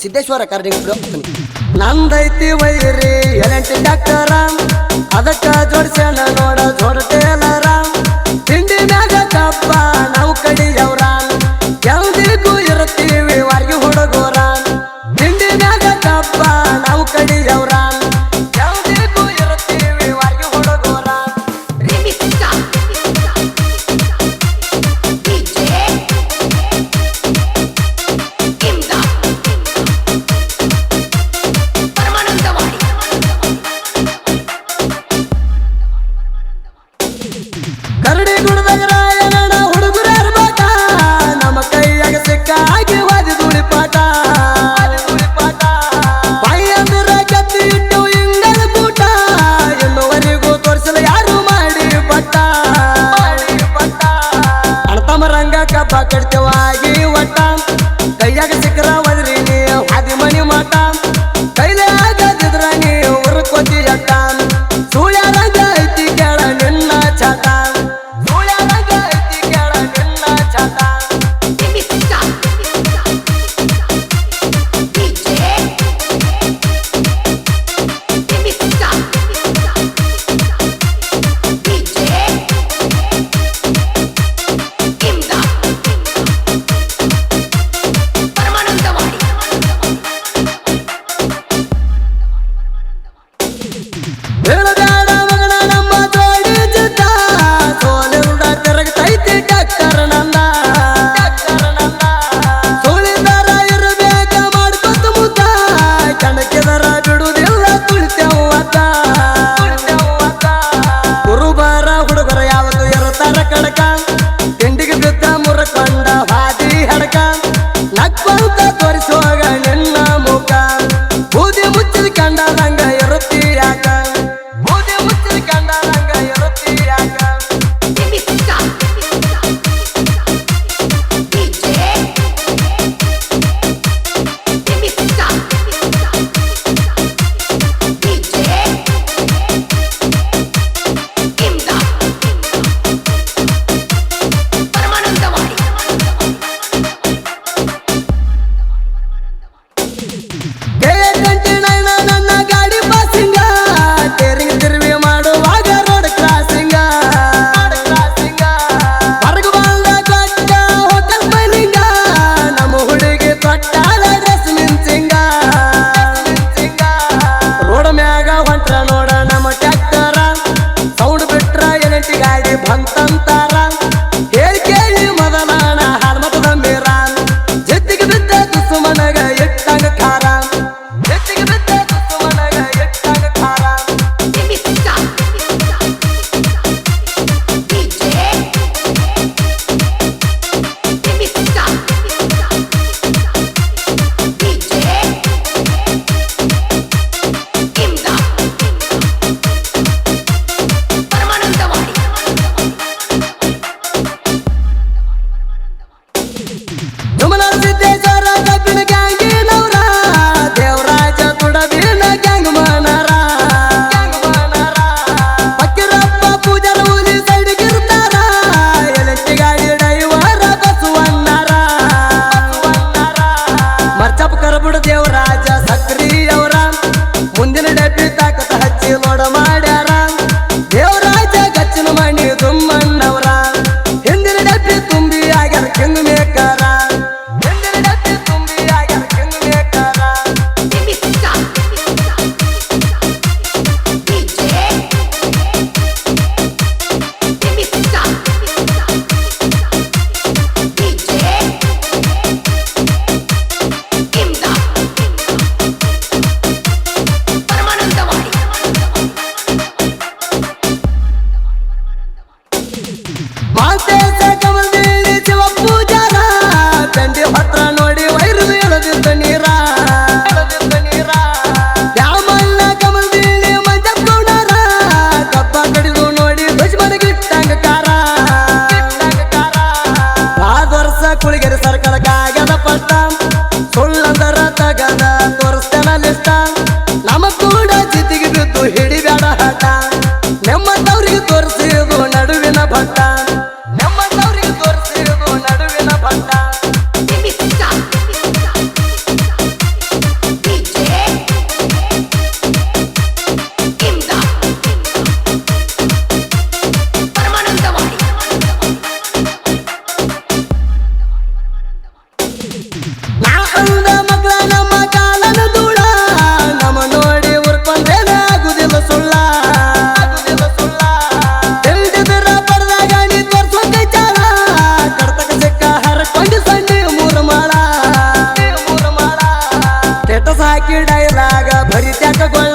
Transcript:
Siddeshwara carding ನಂದೈತಿ ವೈರಿ ಎಲೆಂಟಿ ಡಾಕ್ಟರ ಅದಕ್ಕ ಜೋಡ್ಸಣ ನೋಡ ಜೋಡಟೇಲರ ತಿಂಡಿ ಮ್ಯಾಗ ಕಪ್ಪ ನಾವು ಕಡಿಯವ್ರ ಯಾವುದಿಗೂ ಇರುತ್ತೀವಿ ವಾರ್ಗಿ ಹುಡುಗೋರ ತಿಂಡಿ ಮ್ಯಾಗ ಕಪ್ಪ ನಾವು ಕಡಿಯವ್ರ ಯಾವುದಿಗೂ ಇರುತ್ತೀವಿ ವಾರ್ಗಿ ಹುಡುಗೋರ ಕರಡಿ ಗುಣದಾಗ ರಾಯಣ್ಣ ಹುಡುಗರ ಇರ್ಬೇಕ ನಮ್ಮ ಕೈಯಾಗ ಸಿಕ್ಕ ಆಗಿ ವಾದಿ ಧೂಳಿ ಪಾಠ ಬಾಯಿ ಅಂದ್ರ ಕತ್ತಿ ಇಟ್ಟು ಹಿಂಗದ ಕೂಟ ಇನ್ನುವರೆಗೂ ತೋರಿಸಲ ಯಾರು ಮಾಡಿ ಬಟ್ಟ ಅಣ್ತಮರಂಗ ಕಬ್ಬ ಕಡ್ತೇವಾಗಿ ಒಟ್ಟ ಕೈಯಾಗ ಸಿಕ್ಕರ ಒದ್ರಿ ನೀ ಹಾದಿ ಮನಿ ಮಾಟ ಕೈಲೇ ಆಗದಿದ್ರ ನೀ ಉರ್ಕೋತಿ ಜಟ್ಟ ಸುಳ್ಯಾರಂಗ ಐತಿ ಕೇಳ ನಿನ್ನ ಚಾಟ ಹೇಳಬೇಡ ಮಗನ ನಮ್ಮ ಜೋಡಿ ಚಿತ್ತ ಸೋಲಿಂದ ತಿರುಗ್ತೈತಿ ಡಾಕ್ಟರ್ ನಂದ ಸುಳಿದಾರ ಇರಬೇಕ ಮಾಡ್ಕೊತ ಮುದ್ದ ಕಣಕಿದರ ಬಿಡುವುದಿಲ್ಲ ತುಳಿತೇವತ್ತ ಕುರುಬರ ಹುಡುಗರ ಯಾವತ್ತು ಇರುತ್ತಾರ ಕಡಕ ತಿಂಡಿಗೆ ಬಿದ್ದ ಮುರಕೊಂಡ ಹಾದಿ ಹಡಕ ನಕ್ಕೊಂತ ತೋರಿಸುವಾಗ ನಿನ್ನ ಮುಖ ಬೂದಿ ಮುಚ್ಚಿದ ಕಂಡ ರಂಗ ಇರುತ್ತಿ ಯಾಕ ನನ್ನ ಗಾಡಿ ಪಾಸಿಂಗ ಟೇರಿಂಗ್ ತಿರುವಿ ಮಾಡುವಾಗ ರೋಡ್ ಕ್ರಾಸಿಂಗ ಹೊರಗ ಬಂದ ಕೊಟ್ಟ ಹೋಟೆಲ್ ಬೈಲಿಂಗ ನಮ್ಮ ಹುಡುಗಿ ತೊಟ್ಟಾಲ ಡ್ರೆಸ್ ಮಿಂಚಿಂಗ ರೋಡ್ ಮ್ಯಾಗ ಹೊಂಟ್ರ ನೋಡ ನಮ್ಮ ಟ್ಯಾಕ್ಟರ ಸೌಂಡ್ ಬಿಟ್ರ ಎಲೆಂಟಿ ಗಾಡಿ ಬಂತಂತಾರ ಹೇಳಿ ಕೇಳಿ ಮೊದಲಾನ ಹಾಲ್ಮತದ ಮೇರ ಜೊತೆಗೆ ಬಿದ್ದ ದುಸುಮನಗ ಇಟ್ಟಂಗ ಖಾರ ಜುಮನಾರ್ ಸಿದ್ದೇಶ್ವರ ಕಬ್ಬಿಣ ಗ್ಯಾಂಗಿನವ್ರ ದೇವರಾಜ ತುಡಬಿನ ಗ್ಯಾಂಗ್ ಮನರ ಫಕೀರಪ್ಪ ಪೂಜಾರ ಹುಲಿ ಸೈಡ್ಗಿರ್ತಾರ ಎಲೆಂಟಿ ಗಾಡಿ ಡೈವರ ಬಸವಣ್ಣರ ಮರ್ಚಪ್ಪ ಕರಬುಡ ದೇವರಾಜ ಸಕ್ರಿ ಅವರ ಮುಂದಿನ ಡಬ್ಬಿ ತಾಕತ ಹಚ್ಚಿ ನೋಡ ಮಾಡ್ಯಾರ ದೇವರಾಜ ಗಚ್ಚಿನ ಮಣಿ ದುಮ್ಮಣ್ಣವರ ಹಿಂದಿನ ಡಬ್ಬಿ ತುಂಬಿ ಆಗ್ಯಾರ ಕಿಂಗ್ ಮೇಕರ ಮಾತೇಶ ಕಮಲ್ದೇಳಿ ಶಿವ ಪೂಜಾರ ಚಂಡಿ ಹತ್ರ ನೋಡಿ ವೈರು ಎಳದಿದ್ದ ನೀರ ದ್ಯಾಮಣ್ಣ ಕಮಲ್ದೇಳಿ ಮಂಜಪ್ಪನವರ ಕಬ್ಬ ಕಡಿದು ನೋಡಿ ದುಶ್ಮನಿಗಿಟ್ಟಂಗ ಕಾರ ಆದ ವರ್ಷ ಕುಳಿಗೆರೆ ಸರ್ಕಲಕ್ಕಾಗದ ಪಟ್ಟ ಸುಳ್ಳಂದರ ತಗದ ತೋರಿಸ್ತೇನ ಲಿಷ್ಟ ನಮ್ಮ ಕೂಡ ಜಿದ್ದಿಗೆ ಬಿದ್ದು ಹಿಡಿಬೇಡ ಹಠ ನೆಮ್ಮದವ್ರಿಗೆ ತೋರಿಸಿದು ನಡುವಿನ ಭಟ್ಟ ಹಾಕಿ ಡೈಲಾಗ ಭರಿತ್ಯಾಕ ಗೊಂಡ